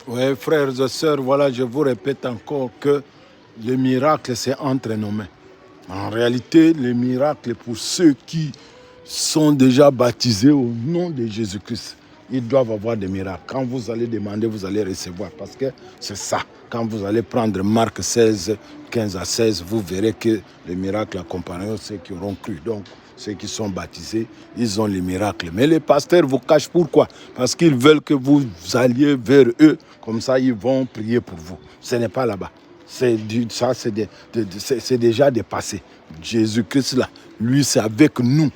Oui, frères et sœurs, voilà, je vous répète encore que le miracle, c'est entre nos mains. En réalité, le miracle, pour ceux qui sont déjà baptisés au nom de Jésus-Christ, ils doivent avoir des miracles. Quand vous allez demander, vous allez recevoir. Parce que c'est ça. Quand vous allez prendre Marc 16, 15 à 16, vous verrez que les miracles accompagneront ceux qui auront cru. Donc, ceux qui sont baptisés, ils ont les miracles. Mais les pasteurs vous cachent pourquoi? Parce qu'ils veulent que vous alliez vers eux. Comme ça, ils vont prier pour vous. Ce n'est pas là-bas. C'est déjà dépassé. Jésus-Christ, là, lui, c'est avec nous.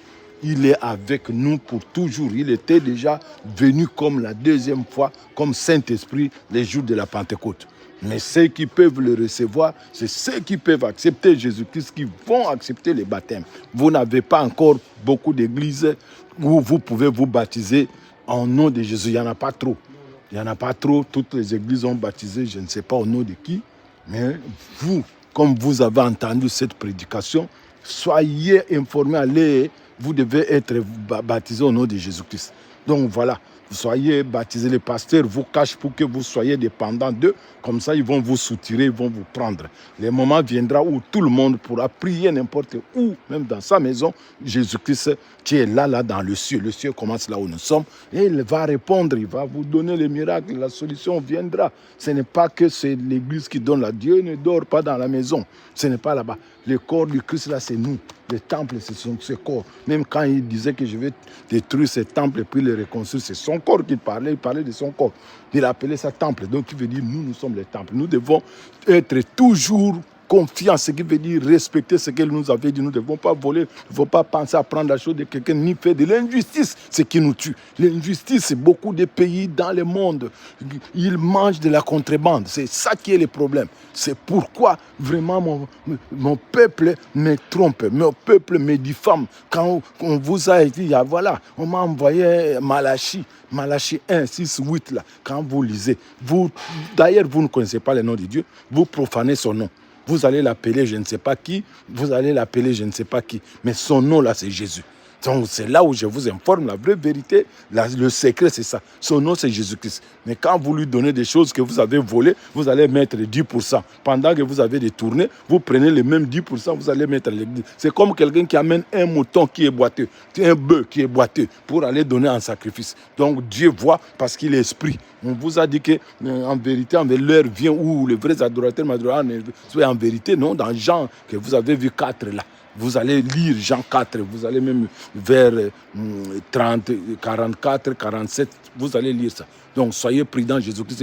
Il est avec nous pour toujours. Il était déjà venu comme la deuxième fois, comme Saint-Esprit, les jours de la Pentecôte. Mais ceux qui peuvent le recevoir, c'est ceux qui peuvent accepter Jésus-Christ, qui vont accepter le baptême. Vous n'avez pas encore beaucoup d'églises où vous pouvez vous baptiser en nom de Jésus. Il n'y en a pas trop. Il n'y en a pas trop. Toutes les églises ont baptisé, je ne sais pas au nom de qui. Mais vous, comme vous avez entendu cette prédication, soyez informés, allez, vous devez être baptisés au nom de Jésus-Christ. Donc voilà, soyez baptisés. Les pasteurs vous cachent pour que vous soyez dépendants d'eux. Comme ça, ils vont vous soutirer, ils vont vous prendre. Le moment viendra où tout le monde pourra prier n'importe où, même dans sa maison. Jésus-Christ qui est là dans le ciel. Le ciel commence là où nous sommes. Et il va répondre, il va vous donner les miracles. La solution viendra. Ce n'est pas que c'est l'église qui donne là. Dieu ne dort pas dans la maison. Ce n'est pas là-bas. Le corps du Christ, là, c'est nous. Le temple, c'est ce corps. Même quand il disait que je vais détruire ce temple et puis le reconstruire, c'est son corps qu'il parlait. Il parlait de son corps. Il appelait ça temple. Donc, il veut dire, nous sommes les temples. Nous devons être toujours confiants, ce qui veut dire respecter ce qu'il nous avait dit. Nous ne devons pas voler, nous ne devons pas penser à prendre la chose de quelqu'un, ni faire de l'injustice, ce qui nous tue. L'injustice, c'est beaucoup de pays dans le monde. Ils mangent de la contrebande. C'est ça qui est le problème. C'est pourquoi vraiment mon peuple me trompe, mon peuple me diffame. Quand on vous a dit, voilà, on m'a envoyé Malachi 1, 6, 8, là, quand vous lisez. D'ailleurs, vous ne connaissez pas le nom de Dieu, vous profanez son nom. Vous allez l'appeler je ne sais pas qui, vous allez l'appeler je ne sais pas qui. Mais son nom là, c'est Jésus. Donc c'est là où je vous informe la vraie vérité. Le secret, c'est ça. Son nom, c'est Jésus-Christ. Mais quand vous lui donnez des choses que vous avez volées, vous allez mettre 10%. Pendant que vous avez détourné, vous prenez les mêmes 10%, vous allez mettre l'église. C'est comme quelqu'un qui amène un mouton qui est boiteux, un bœuf qui est boiteux, pour aller donner en sacrifice. Donc Dieu voit parce qu'il est esprit. On vous a dit qu'en vérité, l'heure vient où les vrais adorateurs m'adoreront. En vérité, non, dans Jean, que vous avez vu 4 là. Vous allez lire Jean 4, vous allez même vers 30, 44, 47, vous allez lire ça. Donc soyez prudents, Jésus-Christ